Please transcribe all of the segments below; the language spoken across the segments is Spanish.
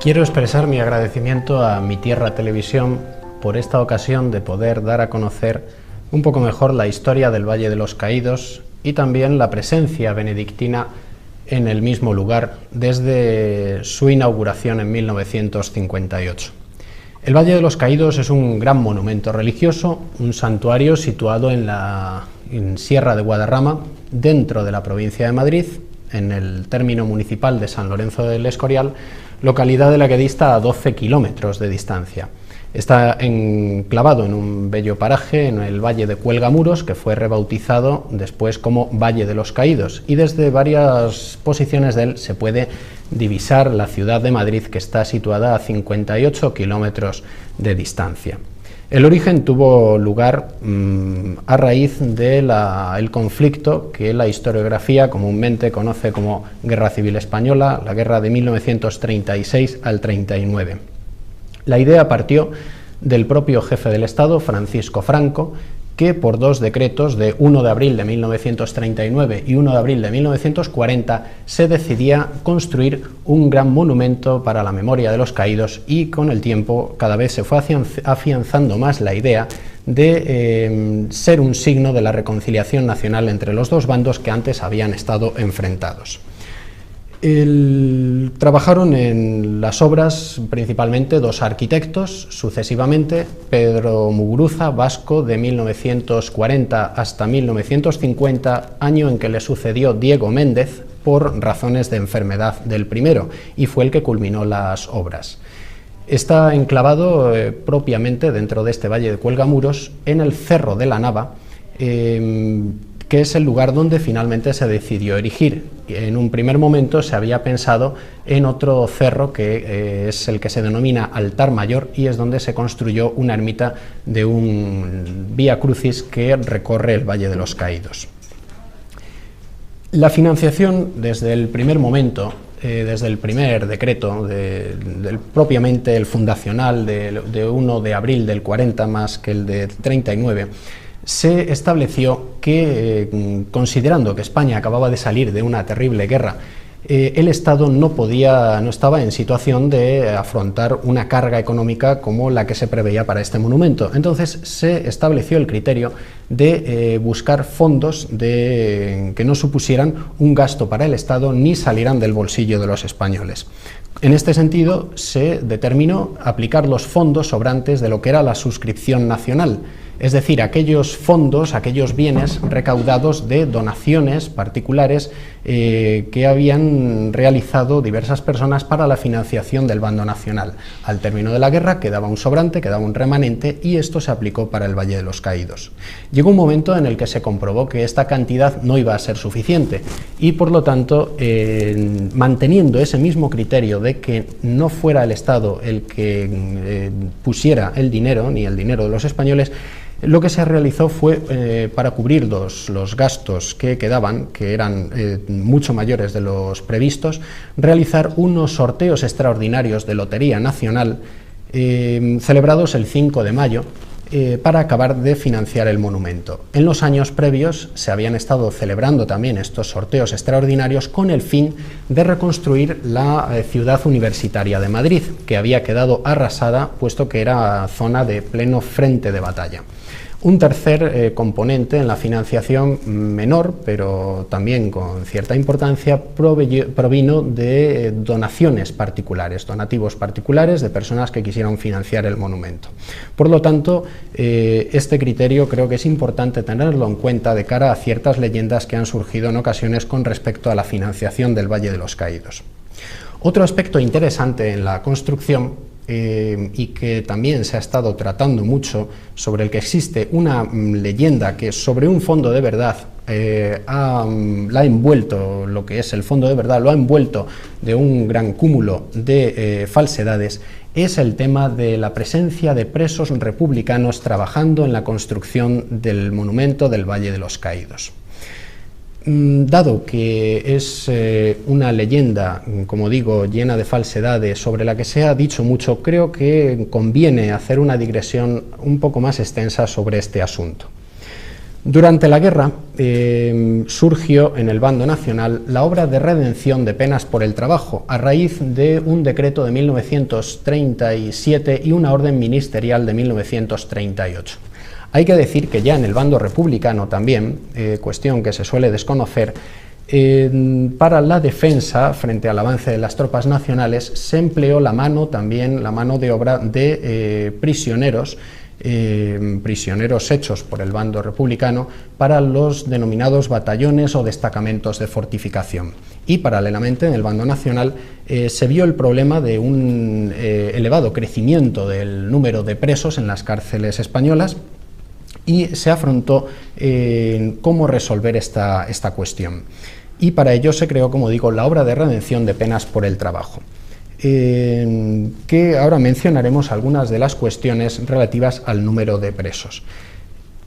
Quiero expresar mi agradecimiento a Mi Tierra Televisión por esta ocasión de poder dar a conocer un poco mejor la historia del Valle de los Caídos y también la presencia benedictina en el mismo lugar desde su inauguración en 1958. El Valle de los Caídos es un gran monumento religioso, un santuario situado en Sierra de Guadarrama, dentro de la provincia de Madrid, en el término municipal de San Lorenzo del Escorial, localidad de la que dista a 12 kilómetros de distancia. Está enclavado en un bello paraje en el Valle de Cuelgamuros, que fue rebautizado después como Valle de los Caídos, y desde varias posiciones de él se puede divisar la ciudad de Madrid, que está situada a 58 kilómetros de distancia. El origen tuvo lugar a raíz del conflicto que la historiografía comúnmente conoce como Guerra Civil Española, la guerra de 1936 al 39. La idea partió del propio jefe del Estado, Francisco Franco, que por dos decretos de 1 de abril de 1939 y 1 de abril de 1940 se decidía construir un gran monumento para la memoria de los caídos, y con el tiempo cada vez se fue afianzando más la idea de ser un signo de la reconciliación nacional entre los dos bandos que antes habían estado enfrentados. Trabajaron en las obras principalmente dos arquitectos sucesivamente: Pedro Muguruza, vasco, de 1940 hasta 1950, año en que le sucedió Diego Méndez por razones de enfermedad del primero, y fue el que culminó las obras. Está enclavado propiamente dentro de este Valle de Cuelgamuros, en el Cerro de la Nava, que es el lugar donde finalmente se decidió erigir. En un primer momento se había pensado en otro cerro, que es el que se denomina Altar Mayor, y es donde se construyó una ermita de un Vía Crucis que recorre el Valle de los Caídos. La financiación desde el primer momento, desde el primer decreto, propiamente el fundacional de 1 de abril del 40 más que el de 39, se estableció que, considerando que España acababa de salir de una terrible guerra, el Estado no estaba en situación de afrontar una carga económica como la que se preveía para este monumento. Entonces se estableció el criterio de buscar fondos que no supusieran un gasto para el Estado ni salieran del bolsillo de los españoles. En este sentido se determinó aplicar los fondos sobrantes de lo que era la suscripción nacional, es decir, aquellos fondos, aquellos bienes recaudados de donaciones particulares que habían realizado diversas personas para la financiación del bando nacional. Al término de la guerra quedaba un sobrante, quedaba un remanente, y esto se aplicó para el Valle de los Caídos. Llegó un momento en el que se comprobó que esta cantidad no iba a ser suficiente, y por lo tanto, manteniendo ese mismo criterio de que no fuera el Estado el que pusiera el dinero, ni el dinero de los españoles, lo que se realizó fue, para cubrir los gastos que quedaban, que eran mucho mayores de los previstos, realizar unos sorteos extraordinarios de Lotería Nacional celebrados el 5 de mayo para acabar de financiar el monumento. En los años previos se habían estado celebrando también estos sorteos extraordinarios con el fin de reconstruir la ciudad universitaria de Madrid, que había quedado arrasada puesto que era zona de pleno frente de batalla. Un tercer componente en la financiación, menor pero también con cierta importancia, provino de donaciones particulares, donativos particulares de personas que quisieran financiar el monumento. Por lo tanto, este criterio creo que es importante tenerlo en cuenta de cara a ciertas leyendas que han surgido en ocasiones con respecto a la financiación del Valle de los Caídos. Otro aspecto interesante en la construcción, y que también se ha estado tratando mucho, sobre el que existe una leyenda que sobre un fondo de verdad la ha envuelto, lo que es el fondo de verdad, lo ha envuelto de un gran cúmulo de falsedades, es el tema de la presencia de presos republicanos trabajando en la construcción del monumento del Valle de los Caídos. Dado que es una leyenda, como digo, llena de falsedades, sobre la que se ha dicho mucho, creo que conviene hacer una digresión un poco más extensa sobre este asunto. Durante la guerra surgió en el bando nacional la obra de redención de penas por el trabajo, a raíz de un decreto de 1937 y una orden ministerial de 1938. Hay que decir que ya en el bando republicano también, cuestión que se suele desconocer, para la defensa frente al avance de las tropas nacionales se empleó también la mano de obra de prisioneros hechos por el bando republicano para los denominados batallones o destacamentos de fortificación. Y paralelamente en el bando nacional se vio el problema de un elevado crecimiento del número de presos en las cárceles españolas y se afrontó cómo resolver esta cuestión. Y para ello se creó, como digo, la obra de redención de penas por el trabajo. Que ahora mencionaremos algunas de las cuestiones relativas al número de presos.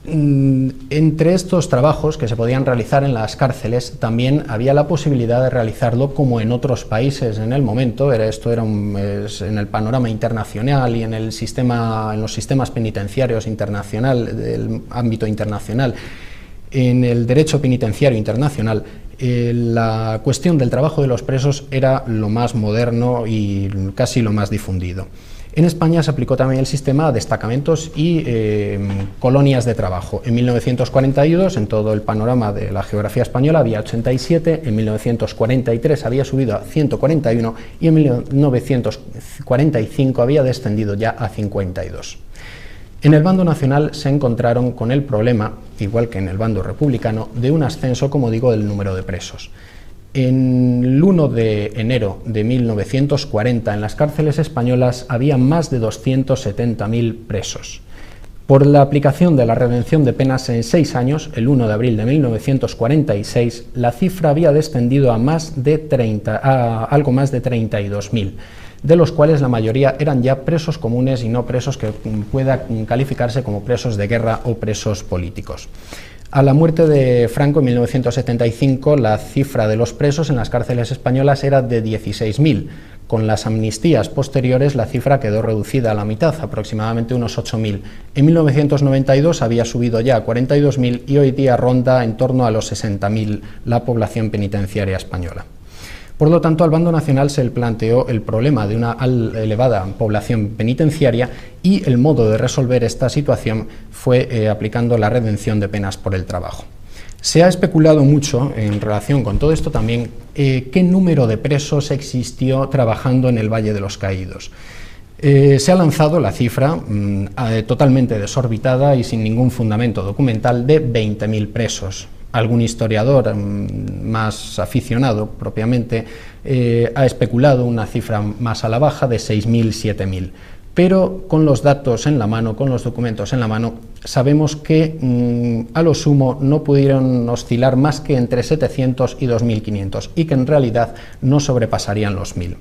Entre estos trabajos que se podían realizar en las cárceles también había la posibilidad de realizarlo como en otros países en el momento. Esto era en el panorama internacional y en los sistemas penitenciarios del ámbito internacional. En el derecho penitenciario internacional, la cuestión del trabajo de los presos era lo más moderno y casi lo más difundido. En España se aplicó también el sistema de destacamentos y colonias de trabajo. En 1942, en todo el panorama de la geografía española, había 87, en 1943 había subido a 141 y en 1945 había descendido ya a 52. En el bando nacional se encontraron con el problema, igual que en el bando republicano, de un ascenso, como digo, del número de presos. En el 1 de enero de 1940 en las cárceles españolas había más de 270.000 presos. Por la aplicación de la redención de penas en 6 años, el 1 de abril de 1946, la cifra había descendido a algo más de 32.000. De los cuales la mayoría eran ya presos comunes y no presos que pueda calificarse como presos de guerra o presos políticos. A la muerte de Franco en 1975, la cifra de los presos en las cárceles españolas era de 16.000. Con las amnistías posteriores la cifra quedó reducida a la mitad, aproximadamente unos 8.000. En 1992 había subido ya a 42.000 y hoy día ronda en torno a los 60.000 la población penitenciaria española. Por lo tanto, al bando nacional se le planteó el problema de una elevada población penitenciaria y el modo de resolver esta situación fue aplicando la redención de penas por el trabajo. Se ha especulado mucho en relación con todo esto también qué número de presos existió trabajando en el Valle de los Caídos. Se ha lanzado la cifra totalmente desorbitada y sin ningún fundamento documental de 20.000 presos. Algún historiador más aficionado propiamente ha especulado una cifra más a la baja de 6.000, 7.000. Pero con los datos en la mano, con los documentos en la mano, sabemos que a lo sumo no pudieron oscilar más que entre 700 y 2.500 y que en realidad no sobrepasarían los 1.000.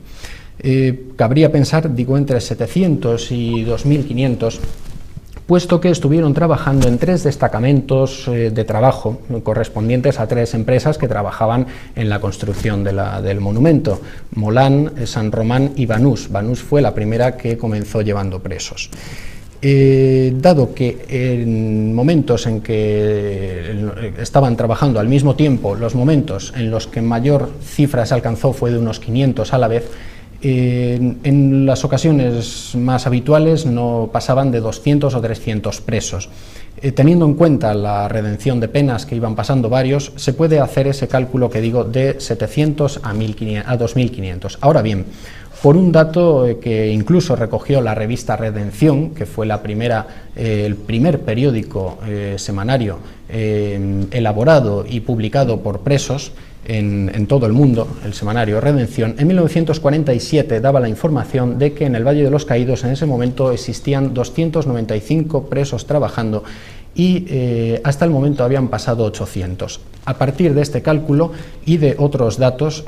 Cabría pensar, digo, entre 700 y 2.500, puesto que estuvieron trabajando en 3 destacamentos de trabajo correspondientes a 3 empresas que trabajaban en la construcción del monumento: Molán, San Román y Banús. Banús fue la primera que comenzó llevando presos. Dado que en momentos en que estaban trabajando al mismo tiempo, los momentos en los que mayor cifra se alcanzó fue de unos 500 a la vez, en las ocasiones más habituales no pasaban de 200 o 300 presos. Teniendo en cuenta la redención de penas que iban pasando varios, se puede hacer ese cálculo que digo de 700 a 2.500. Ahora bien, por un dato que incluso recogió la revista Redención, que fue el primer periódico semanario elaborado y publicado por presos en todo el mundo, el semanario Redención, en 1947 daba la información de que en el Valle de los Caídos en ese momento existían 295 presos trabajando y hasta el momento habían pasado 800. A partir de este cálculo y de otros datos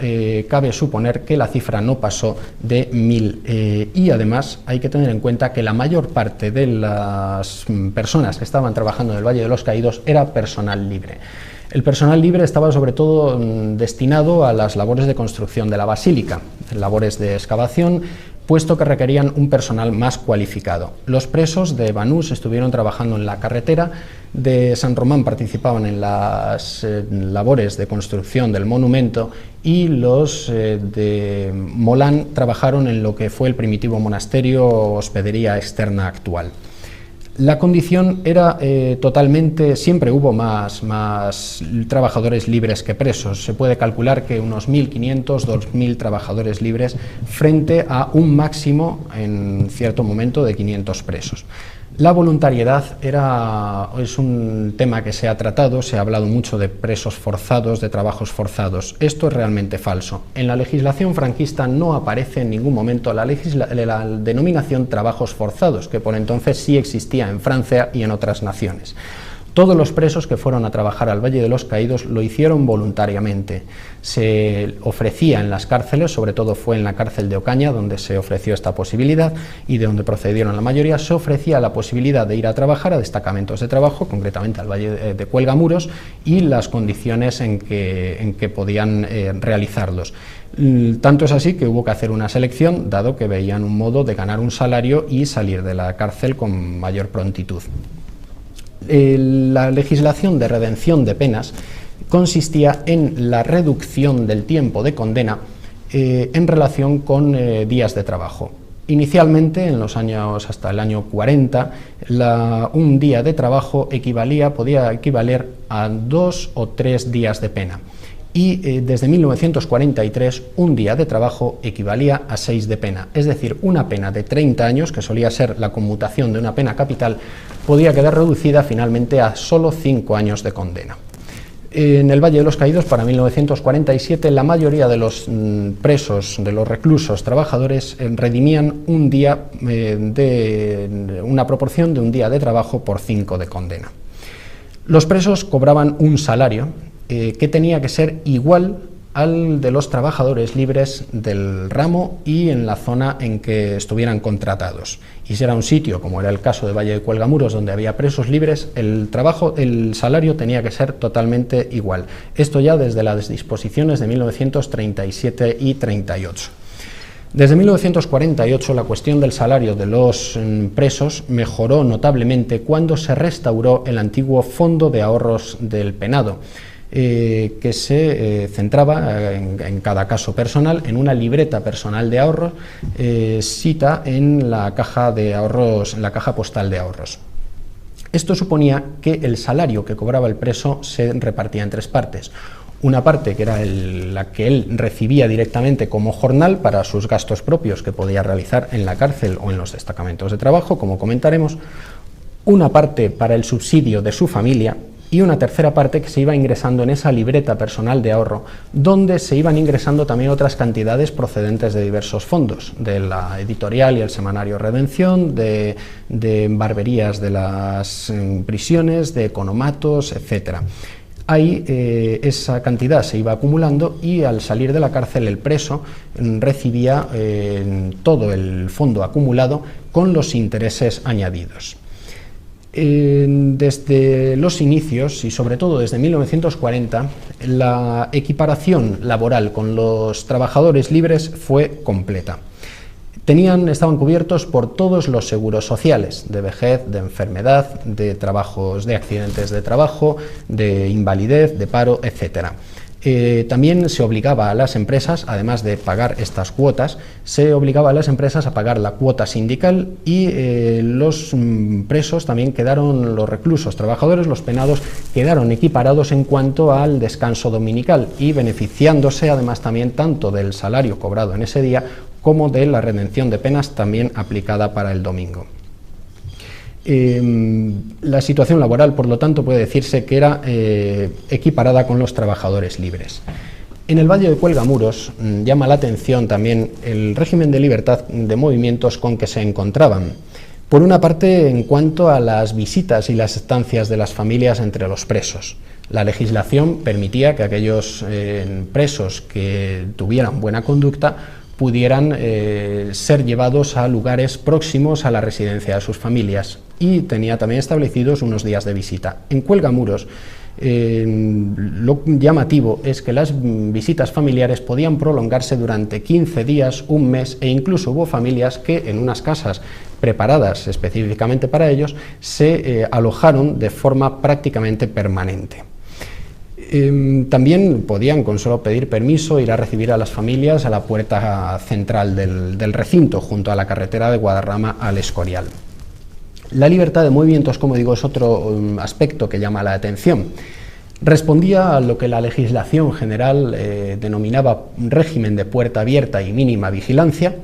cabe suponer que la cifra no pasó de 1.000 y además hay que tener en cuenta que la mayor parte de las personas que estaban trabajando en el Valle de los Caídos era personal libre. El personal libre estaba sobre todo destinado a las labores de construcción de la basílica, labores de excavación, puesto que requerían un personal más cualificado. Los presos de Banús estuvieron trabajando en la carretera, de San Román participaban en las labores de construcción del monumento y los de Molán trabajaron en lo que fue el primitivo monasterio hospedería externa actual. La condición era totalmente, siempre hubo más trabajadores libres que presos. Se puede calcular que unos 1.500, 2.000 trabajadores libres frente a un máximo en cierto momento de 500 presos. La voluntariedad es un tema que se ha tratado, se ha hablado mucho de presos forzados, de trabajos forzados. Esto es realmente falso. En la legislación franquista no aparece en ningún momento la denominación trabajos forzados, que por entonces sí existía en Francia y en otras naciones. Todos los presos que fueron a trabajar al Valle de los Caídos lo hicieron voluntariamente. Se ofrecía en las cárceles, sobre todo fue en la cárcel de Ocaña donde se ofreció esta posibilidad y de donde procedieron la mayoría, se ofrecía la posibilidad de ir a trabajar a destacamentos de trabajo, concretamente al Valle de Cuelgamuros, y las condiciones en que podían realizarlos. Tanto es así que hubo que hacer una selección, dado que veían un modo de ganar un salario y salir de la cárcel con mayor prontitud. La legislación de redención de penas consistía en la reducción del tiempo de condena en relación con días de trabajo. Inicialmente, en los años hasta el año 40, un día de trabajo podía equivaler a 2 o 3 días de pena. Y desde 1943 un día de trabajo equivalía a 6 de pena, es decir, una pena de 30 años, que solía ser la conmutación de una pena capital, podía quedar reducida finalmente a solo 5 años de condena. En el Valle de los Caídos, para 1947, la mayoría de los presos, de los reclusos trabajadores, redimían un día una proporción de un día de trabajo por 5 de condena. Los presos cobraban un salario que tenía que ser igual al de los trabajadores libres del ramo y en la zona en que estuvieran contratados. Y si era un sitio, como era el caso de Valle de Cuelgamuros, donde había presos libres, el salario tenía que ser totalmente igual. Esto ya desde las disposiciones de 1937 y 38. Desde 1948 la cuestión del salario de los presos mejoró notablemente cuando se restauró el antiguo Fondo de Ahorros del Penado, que se centraba en cada caso personal en una libreta personal de ahorros, cita en la caja de ahorros, en la caja postal de ahorros. Esto suponía que el salario que cobraba el preso se repartía en 3 partes. Una parte que era la que él recibía directamente como jornal para sus gastos propios que podía realizar en la cárcel o en los destacamentos de trabajo, como comentaremos, una parte para el subsidio de su familia y una tercera parte que se iba ingresando en esa libreta personal de ahorro, donde se iban ingresando también otras cantidades procedentes de diversos fondos, de la editorial y el semanario Redención, de barberías de las prisiones, de economatos, etc. Ahí esa cantidad se iba acumulando y al salir de la cárcel el preso recibía todo el fondo acumulado con los intereses añadidos. Desde los inicios y sobre todo desde 1940 la equiparación laboral con los trabajadores libres fue completa. Estaban cubiertos por todos los seguros sociales, de vejez, de enfermedad, de trabajos, de accidentes de trabajo, de invalidez, de paro, etc. También se obligaba a las empresas, además de pagar estas cuotas, se obligaba a las empresas a pagar la cuota sindical y los presos también quedaron, los reclusos trabajadores, los penados, quedaron equiparados en cuanto al descanso dominical y beneficiándose además también tanto del salario cobrado en ese día como de la redención de penas también aplicada para el domingo. La situación laboral, por lo tanto, puede decirse que era equiparada con los trabajadores libres. En el Valle de Cuelgamuros llama la atención también el régimen de libertad de movimientos con que se encontraban. Por una parte, en cuanto a las visitas y las estancias de las familias entre los presos. La legislación permitía que aquellos presos que tuvieran buena conducta pudieran ser llevados a lugares próximos a la residencia de sus familias y tenía también establecidos unos días de visita. En Cuelgamuros Lo llamativo es que las visitas familiares podían prolongarse durante 15 días, un mes, e incluso hubo familias que en unas casas preparadas específicamente para ellos se alojaron de forma prácticamente permanente. También podían, con solo pedir permiso, ir a recibir a las familias a la puerta central del recinto, junto a la carretera de Guadarrama al Escorial. La libertad de movimientos, como digo, es otro aspecto que llama la atención. Respondía a lo que la legislación general denominaba régimen de puerta abierta y mínima vigilancia,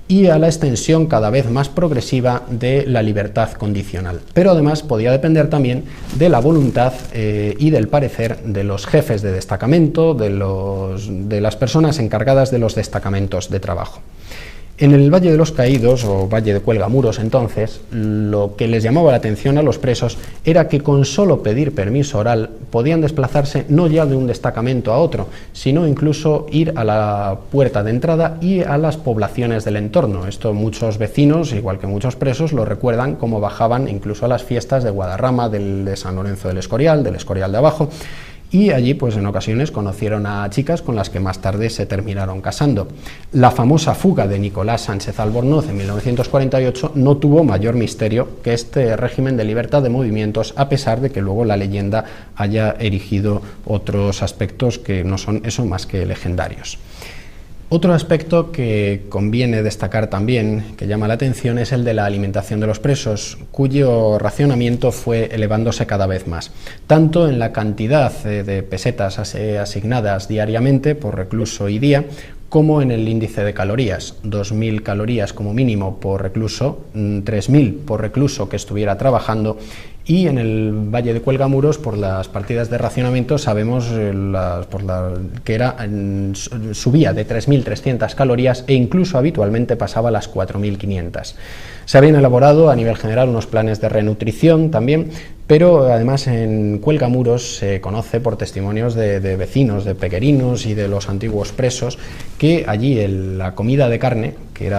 y a la extensión cada vez más progresiva de la libertad condicional. Pero además podía depender también de la voluntad y del parecer de los jefes de destacamento, de las personas encargadas de los destacamentos de trabajo. En el Valle de los Caídos, o Valle de Cuelgamuros entonces, lo que les llamaba la atención a los presos era que con solo pedir permiso oral podían desplazarse no ya de un destacamento a otro, sino incluso ir a la puerta de entrada y a las poblaciones del entorno. Esto muchos vecinos, igual que muchos presos, lo recuerdan como bajaban incluso a las fiestas de Guadarrama, de San Lorenzo del Escorial de abajo, y allí pues en ocasiones conocieron a chicas con las que más tarde se terminaron casando. La famosa fuga de Nicolás Sánchez Albornoz en 1948 no tuvo mayor misterio que este régimen de libertad de movimientos, a pesar de que luego la leyenda haya erigido otros aspectos que no son eso más que legendarios. Otro aspecto que conviene destacar también, que llama la atención, es el de la alimentación de los presos, cuyo racionamiento fue elevándose cada vez más, tanto en la cantidad de pesetas asignadas diariamente por recluso y día, como en el índice de calorías, 2.000 calorías como mínimo por recluso, 3.000 por recluso que estuviera trabajando, y en el Valle de Cuelgamuros, por las partidas de racionamiento, sabemos que subía de 3.300 calorías e incluso habitualmente pasaba las 4.500. Se habían elaborado a nivel general unos planes de renutrición también, pero además en Cuelgamuros se conoce por testimonios de vecinos, de pequerinos y de los antiguos presos, que allí la comida de carne, que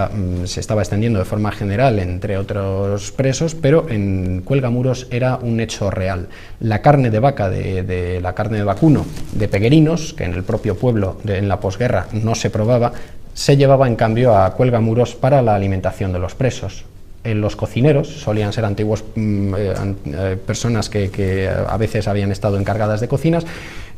se estaba extendiendo de forma general entre otros presos, pero en Cuelgamuros era un hecho real. La carne de vaca, la carne de vacuno de pequerinos, que en el propio pueblo en la posguerra no se probaba, se llevaba en cambio a Cuelgamuros para la alimentación de los presos. Los cocineros solían ser antiguos personas que a veces habían estado encargadas de cocinas,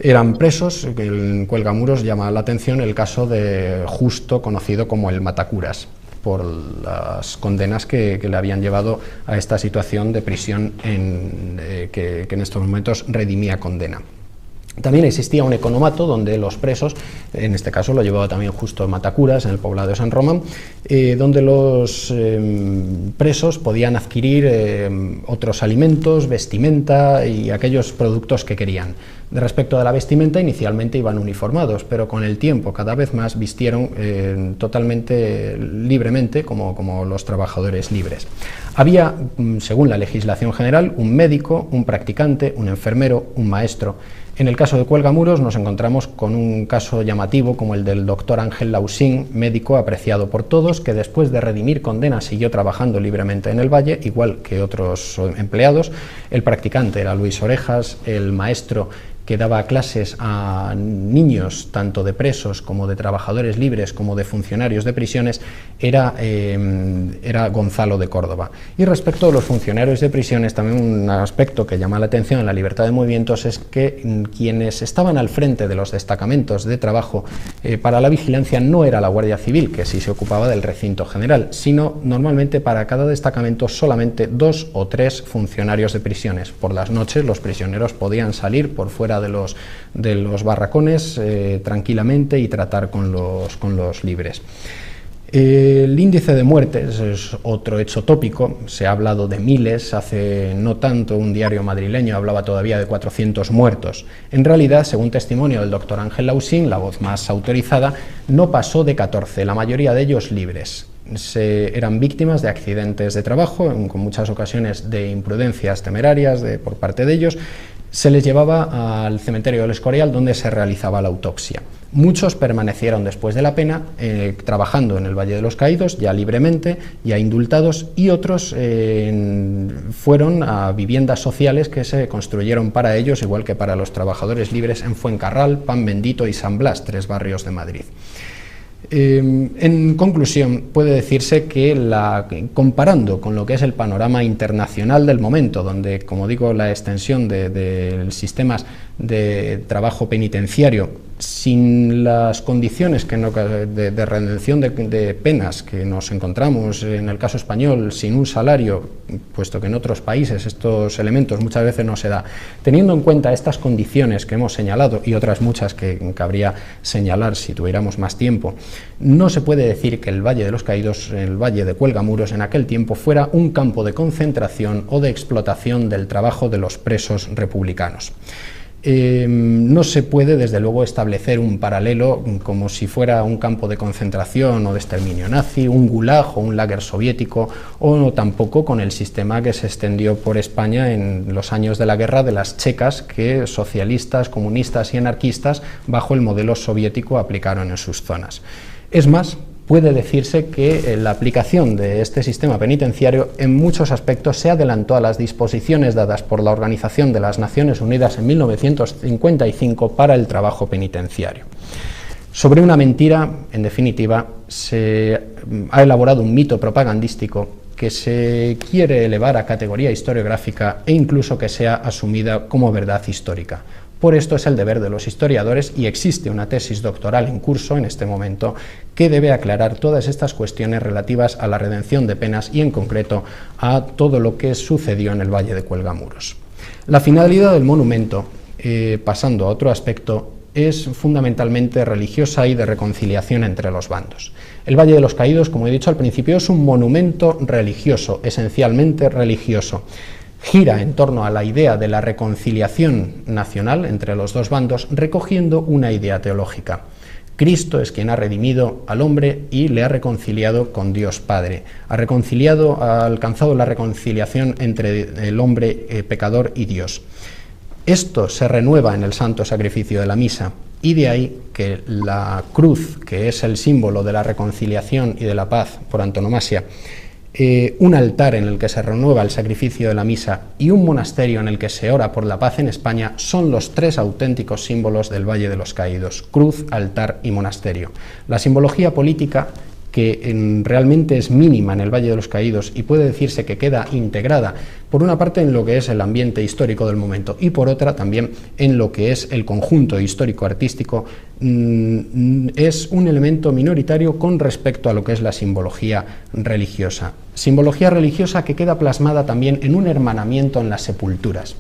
eran presos. En Cuelgamuros llama la atención el caso de Justo, conocido como el Matacuras, por las condenas que le habían llevado a esta situación de prisión que en estos momentos redimía condena. También existía un economato donde los presos, en este caso lo llevaba también Justo Matacuras, en el poblado de San Román, donde los presos podían adquirir otros alimentos, vestimenta y aquellos productos que querían. Respecto a la vestimenta, inicialmente iban uniformados, pero con el tiempo cada vez más vistieron totalmente libremente como los trabajadores libres. Había, según la legislación general, un médico, un practicante, un enfermero, un maestro. En el caso de Cuelgamuros nos encontramos con un caso llamativo como el del doctor Ángel Lausín, médico apreciado por todos, que después de redimir condena siguió trabajando libremente en el valle, igual que otros empleados. El practicante era Luis Orejas, el maestro que daba clases a niños tanto de presos como de trabajadores libres como de funcionarios de prisiones era Gonzalo de Córdoba. Y respecto a los funcionarios de prisiones, también un aspecto que llama la atención en la libertad de movimientos es que quienes estaban al frente de los destacamentos de trabajo para la vigilancia no era la Guardia Civil, que sí se ocupaba del recinto general, sino normalmente para cada destacamento solamente 2 o 3 funcionarios de prisiones. Por las noches los prisioneros podían salir por fuera de los barracones tranquilamente y tratar con los libres. El índice de muertes es otro hecho tópico. Se ha hablado de miles, hace no tanto un diario madrileño hablaba todavía de 400 muertos. En realidad, según testimonio del doctor Ángel Lausín, la voz más autorizada, no pasó de 14, la mayoría de ellos libres. Eran víctimas de accidentes de trabajo, con muchas ocasiones de imprudencias temerarias por parte de ellos, se les llevaba al cementerio del Escorial, donde se realizaba la autopsia. Muchos permanecieron después de la pena trabajando en el Valle de los Caídos, ya libremente, ya indultados, y otros fueron a viviendas sociales que se construyeron para ellos, igual que para los trabajadores libres, en Fuencarral, Pan Bendito y San Blas, 3 barrios de Madrid. En conclusión, puede decirse que comparando con lo que es el panorama internacional del momento, donde, como digo, la extensión de sistemas de trabajo penitenciario sin las condiciones de redención de penas que nos encontramos en el caso español, sin un salario, puesto que en otros países estos elementos muchas veces no se da, teniendo en cuenta estas condiciones que hemos señalado y otras muchas que cabría señalar si tuviéramos más tiempo, no se puede decir que el Valle de los Caídos, el Valle de Cuelgamuros, en aquel tiempo fuera un campo de concentración o de explotación del trabajo de los presos republicanos. No se puede, desde luego, establecer un paralelo como si fuera un campo de concentración o de exterminio nazi, un gulag o un lager soviético, o tampoco con el sistema que se extendió por España en los años de la guerra de las checas que socialistas, comunistas y anarquistas, bajo el modelo soviético, aplicaron en sus zonas. Es más, puede decirse que la aplicación de este sistema penitenciario en muchos aspectos se adelantó a las disposiciones dadas por la Organización de las Naciones Unidas en 1955 para el trabajo penitenciario. Sobre una mentira, en definitiva, se ha elaborado un mito propagandístico que se quiere elevar a categoría historiográfica e incluso que sea asumida como verdad histórica. Por esto es el deber de los historiadores, y existe una tesis doctoral en curso en este momento que debe aclarar todas estas cuestiones relativas a la redención de penas y en concreto a todo lo que sucedió en el Valle de Cuelgamuros. La finalidad del monumento, pasando a otro aspecto, es fundamentalmente religiosa y de reconciliación entre los bandos. El Valle de los Caídos, como he dicho al principio, es un monumento religioso, esencialmente religioso. Gira en torno a la idea de la reconciliación nacional entre los dos bandos, recogiendo una idea teológica. Cristo es quien ha redimido al hombre y le ha reconciliado con Dios Padre. Ha alcanzado la reconciliación entre el hombre pecador y Dios. Esto se renueva en el santo sacrificio de la misa, y de ahí que la cruz, que es el símbolo de la reconciliación y de la paz por antonomasia, un altar en el que se renueva el sacrificio de la misa y un monasterio en el que se ora por la paz en España son los 3 auténticos símbolos del Valle de los Caídos: cruz, altar y monasterio. La simbología política, que realmente es mínima en el Valle de los Caídos y puede decirse que queda integrada por una parte en lo que es el ambiente histórico del momento y por otra también en lo que es el conjunto histórico-artístico, es un elemento minoritario con respecto a lo que es la simbología religiosa. Simbología religiosa que queda plasmada también en un hermanamiento en las sepulturas.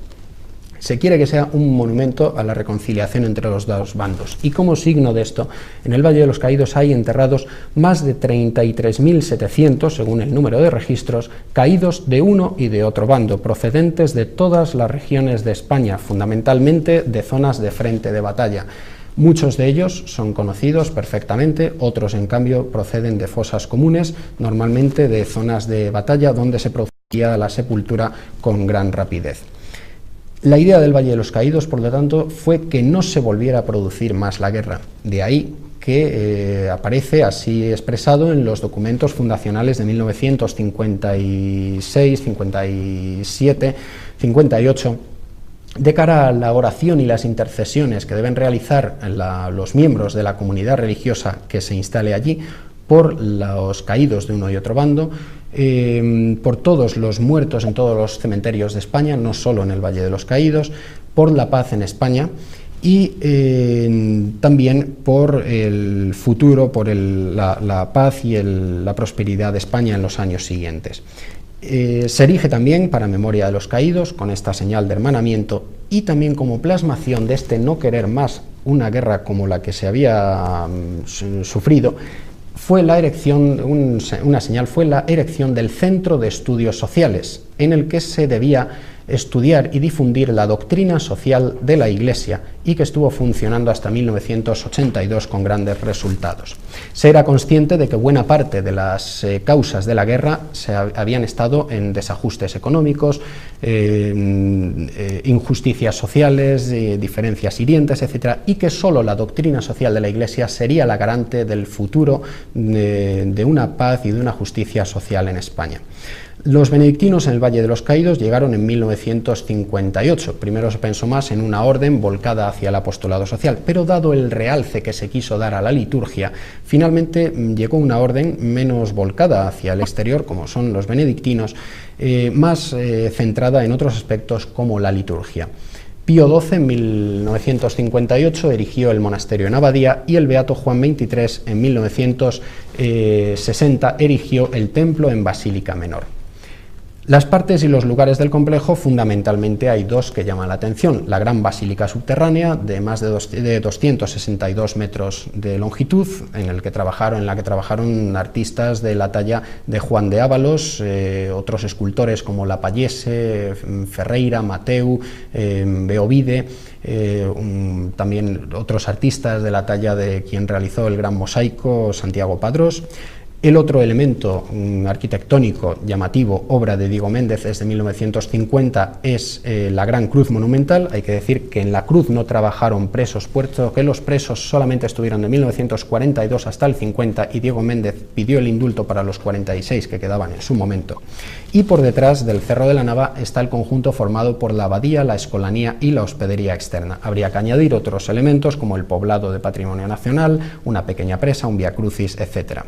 Se quiere que sea un monumento a la reconciliación entre los dos bandos. Y como signo de esto, en el Valle de los Caídos hay enterrados más de 33.700, según el número de registros, caídos de uno y de otro bando, procedentes de todas las regiones de España, fundamentalmente de zonas de frente de batalla. Muchos de ellos son conocidos perfectamente, otros en cambio proceden de fosas comunes, normalmente de zonas de batalla donde se procedía a la sepultura con gran rapidez. La idea del Valle de los Caídos, por lo tanto, fue que no se volviera a producir más la guerra. De ahí que aparece así expresado en los documentos fundacionales de 1956, 57, 58, de cara a la oración y las intercesiones que deben realizar los miembros de la comunidad religiosa que se instale allí por los caídos de uno y otro bando, por todos los muertos en todos los cementerios de España, no solo en el Valle de los Caídos, por la paz en España y también por el futuro, por la paz y la prosperidad de España en los años siguientes. Se erige también para memoria de los caídos, con esta señal de hermanamiento, y también como plasmación de este no querer más una guerra como la que se había sufrido, fue la erección, una señal fue la erección del Centro de Estudios Sociales, en el que se debía estudiar y difundir la doctrina social de la Iglesia y que estuvo funcionando hasta 1982 con grandes resultados. Se era consciente de que buena parte de las causas de la guerra habían estado en desajustes económicos, injusticias sociales, diferencias hirientes, etc., y que solo la doctrina social de la Iglesia sería la garante del futuro de una paz y de una justicia social en España. Los benedictinos en el Valle de los Caídos llegaron en 1958. Primero se pensó más en una orden volcada hacia el apostolado social, pero dado el realce que se quiso dar a la liturgia, finalmente llegó una orden menos volcada hacia el exterior, como son los benedictinos, más centrada en otros aspectos como la liturgia. Pío XII en 1958 erigió el monasterio en Abadía y el beato Juan XXIII en 1960 erigió el templo en Basílica Menor. Las partes y los lugares del complejo, fundamentalmente hay dos que llaman la atención: la gran basílica subterránea de más de 262 metros de longitud, en la que trabajaron artistas de la talla de Juan de Ábalos, otros escultores como Lapallese, Ferreira, Mateu, Beovide, también otros artistas de la talla de quien realizó el gran mosaico, Santiago Padrós. El otro elemento arquitectónico llamativo, obra de Diego Méndez, es de 1950, es la gran cruz monumental. Hay que decir que en la cruz no trabajaron presos, puesto que los presos solamente estuvieron de 1942 hasta el 50 y Diego Méndez pidió el indulto para los 46 que quedaban en su momento. Y por detrás del Cerro de la Nava está el conjunto formado por la abadía, la escolanía y la hospedería externa. Habría que añadir otros elementos como el poblado de patrimonio nacional, una pequeña presa, un vía crucis, etc.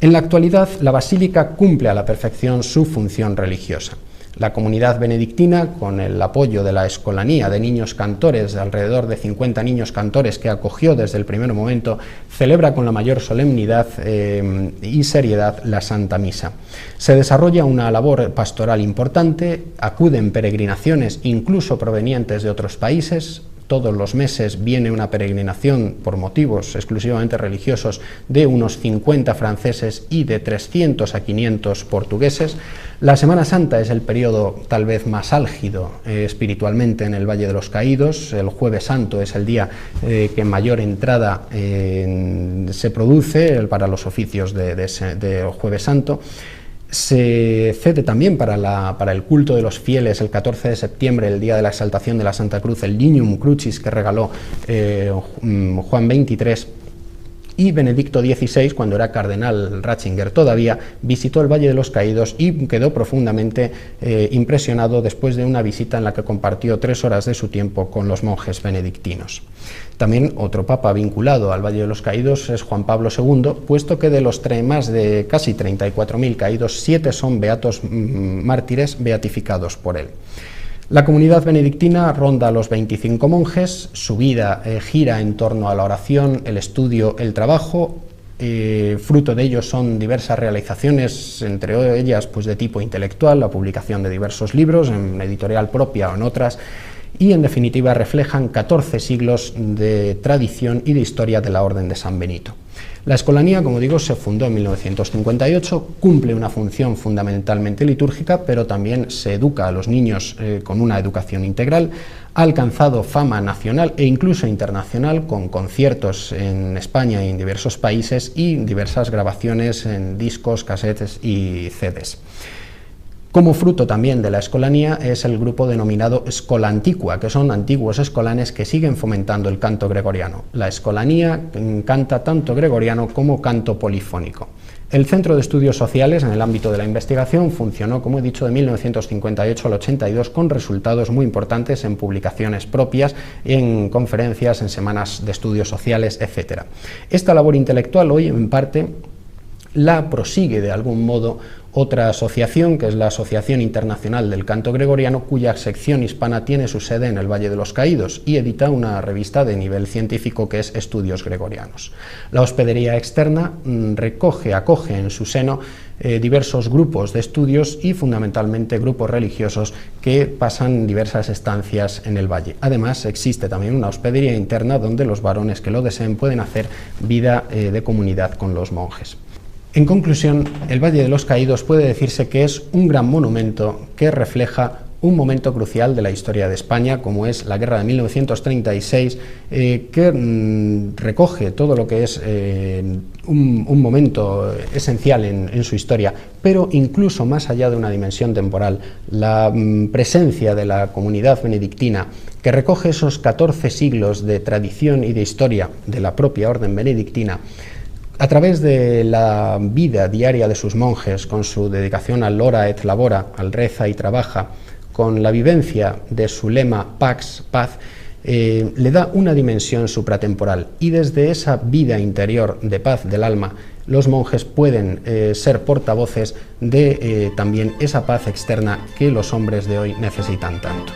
En la actualidad, la basílica cumple a la perfección su función religiosa. La comunidad benedictina, con el apoyo de la escolanía de niños cantores, de alrededor de 50 niños cantores que acogió desde el primer momento, celebra con la mayor solemnidad y seriedad la Santa Misa. Se desarrolla una labor pastoral importante, acuden peregrinaciones incluso provenientes de otros países. Todos los meses viene una peregrinación por motivos exclusivamente religiosos de unos 50 franceses y de 300 a 500 portugueses. La Semana Santa es el periodo tal vez más álgido espiritualmente en el Valle de los Caídos. El Jueves Santo es el día que mayor entrada se produce para los oficios de Jueves Santo. Se cede también para el culto de los fieles el 14 de septiembre, el día de la exaltación de la Santa Cruz, el Lignum Crucis que regaló Juan XXIII, y Benedicto XVI, cuando era cardenal Ratzinger todavía, visitó el Valle de los Caídos y quedó profundamente impresionado después de una visita en la que compartió 3 horas de su tiempo con los monjes benedictinos. También otro papa vinculado al Valle de los Caídos es Juan Pablo II, puesto que de los más de casi 34.000 caídos, 7 son beatos mártires beatificados por él. La comunidad benedictina ronda a los 25 monjes, su vida gira en torno a la oración, el estudio, el trabajo. Fruto de ello son diversas realizaciones, entre ellas pues, de tipo intelectual, la publicación de diversos libros en editorial propia o en otras, y en definitiva reflejan 14 siglos de tradición y de historia de la Orden de San Benito. La escolanía, como digo, se fundó en 1958, cumple una función fundamentalmente litúrgica, pero también se educa a los niños con una educación integral. Ha alcanzado fama nacional e incluso internacional con conciertos en España y en diversos países y diversas grabaciones en discos, casetes y CDs. Como fruto también de la escolanía es el grupo denominado Escola Antigua, que son antiguos escolanes que siguen fomentando el canto gregoriano. La escolanía canta tanto gregoriano como canto polifónico. El Centro de Estudios Sociales en el ámbito de la investigación funcionó, como he dicho, de 1958 al 82 con resultados muy importantes en publicaciones propias, en conferencias, en semanas de estudios sociales, etc. Esta labor intelectual hoy en parte la prosigue de algún modo otra asociación, que es la Asociación Internacional del Canto Gregoriano, cuya sección hispana tiene su sede en el Valle de los Caídos y edita una revista de nivel científico que es Estudios Gregorianos. La hospedería externa acoge en su seno diversos grupos de estudios y fundamentalmente grupos religiosos que pasan diversas estancias en el valle. Además existe también una hospedería interna donde los varones que lo deseen pueden hacer vida de comunidad con los monjes. En conclusión, el Valle de los Caídos puede decirse que es un gran monumento que refleja un momento crucial de la historia de España, como es la Guerra de 1936, que recoge todo lo que es un momento esencial en su historia, pero incluso más allá de una dimensión temporal, la presencia de la comunidad benedictina, que recoge esos 14 siglos de tradición y de historia de la propia orden benedictina, a través de la vida diaria de sus monjes, con su dedicación al ora et labora, al reza y trabaja, con la vivencia de su lema Pax, paz, le da una dimensión supratemporal, y desde esa vida interior de paz del alma, los monjes pueden ser portavoces de también esa paz externa que los hombres de hoy necesitan tanto.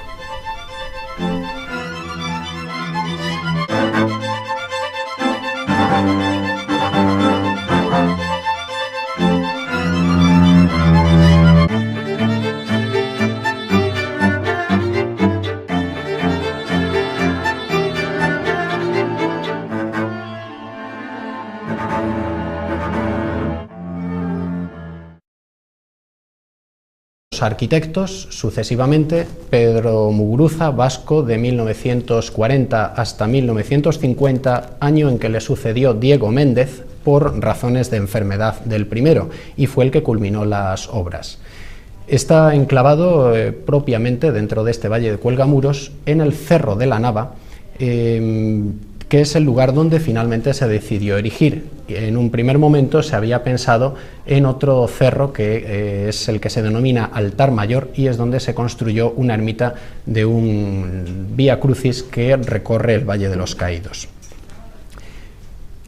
Arquitectos, sucesivamente, Pedro Muguruza, vasco, de 1940 hasta 1950, año en que le sucedió Diego Méndez por razones de enfermedad del primero, y fue el que culminó las obras. Está enclavado propiamente dentro de este valle de Cuelgamuros, en el Cerro de la Nava, que es el lugar donde finalmente se decidió erigir. En un primer momento se había pensado en otro cerro que es el que se denomina Altar Mayor, y es donde se construyó una ermita de un Vía Crucis que recorre el Valle de los Caídos.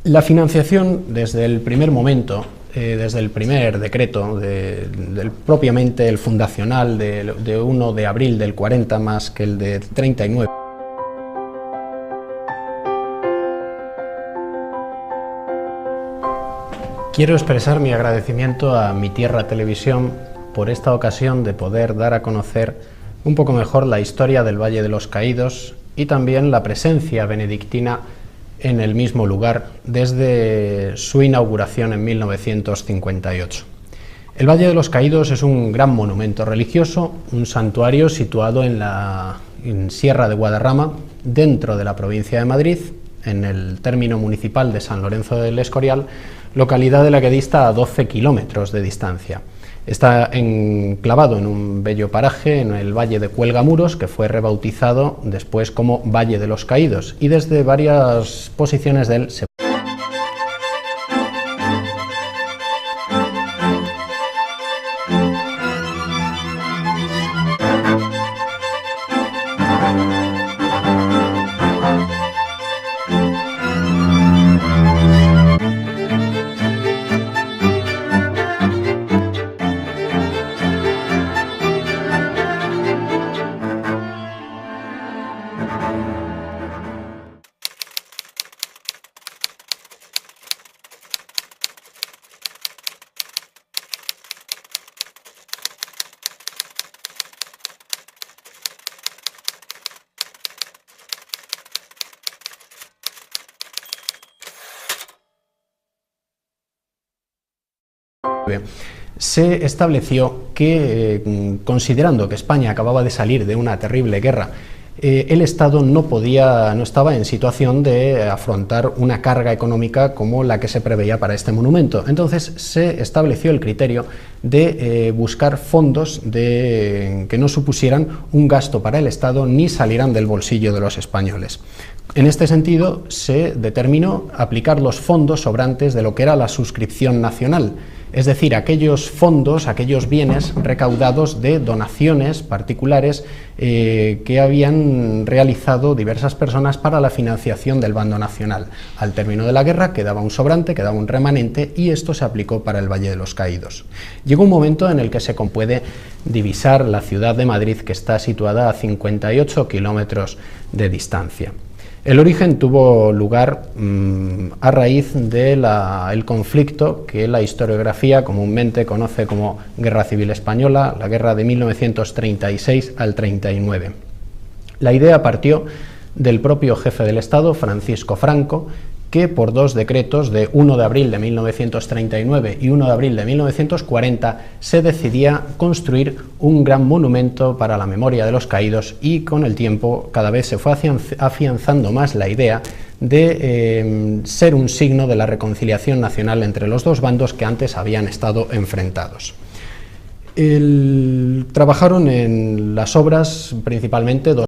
La financiación desde el primer momento, desde el primer decreto, propiamente el fundacional de 1 de abril del 40 más que el de 39, quiero expresar mi agradecimiento a Mi Tierra Televisión por esta ocasión de poder dar a conocer un poco mejor la historia del Valle de los Caídos y también la presencia benedictina en el mismo lugar desde su inauguración en 1958. El Valle de los Caídos es un gran monumento religioso, un santuario situado en Sierra de Guadarrama, dentro de la provincia de Madrid, en el término municipal de San Lorenzo del Escorial, localidad de la que dista a 12 kilómetros de distancia. Está enclavado en un bello paraje en el Valle de Cuelgamuros, que fue rebautizado después como Valle de los Caídos, y desde varias posiciones de él se estableció que, considerando que España acababa de salir de una terrible guerra, el Estado no estaba en situación de afrontar una carga económica como la que se preveía para este monumento. Entonces se estableció el criterio de buscar fondos que no supusieran un gasto para el Estado ni salieran del bolsillo de los españoles. En este sentido se determinó aplicar los fondos sobrantes de lo que era la suscripción nacional, es decir, aquellos fondos, aquellos bienes recaudados de donaciones particulares que habían realizado diversas personas para la financiación del bando nacional. Al término de la guerra quedaba un sobrante, quedaba un remanente, y esto se aplicó para el Valle de los Caídos. Llegó un momento en el que se puede divisar la ciudad de Madrid, que está situada a 58 kilómetros de distancia. El origen tuvo lugar a raíz del conflicto que la historiografía comúnmente conoce como Guerra Civil Española, la guerra de 1936 al 39. La idea partió del propio jefe del Estado, Francisco Franco, que por dos decretos de 1 de abril de 1939 y 1 de abril de 1940 se decidía construir un gran monumento para la memoria de los caídos, y con el tiempo cada vez se fue afianzando más la idea de ser un signo de la reconciliación nacional entre los dos bandos que antes habían estado enfrentados. Trabajaron en las obras principalmente dos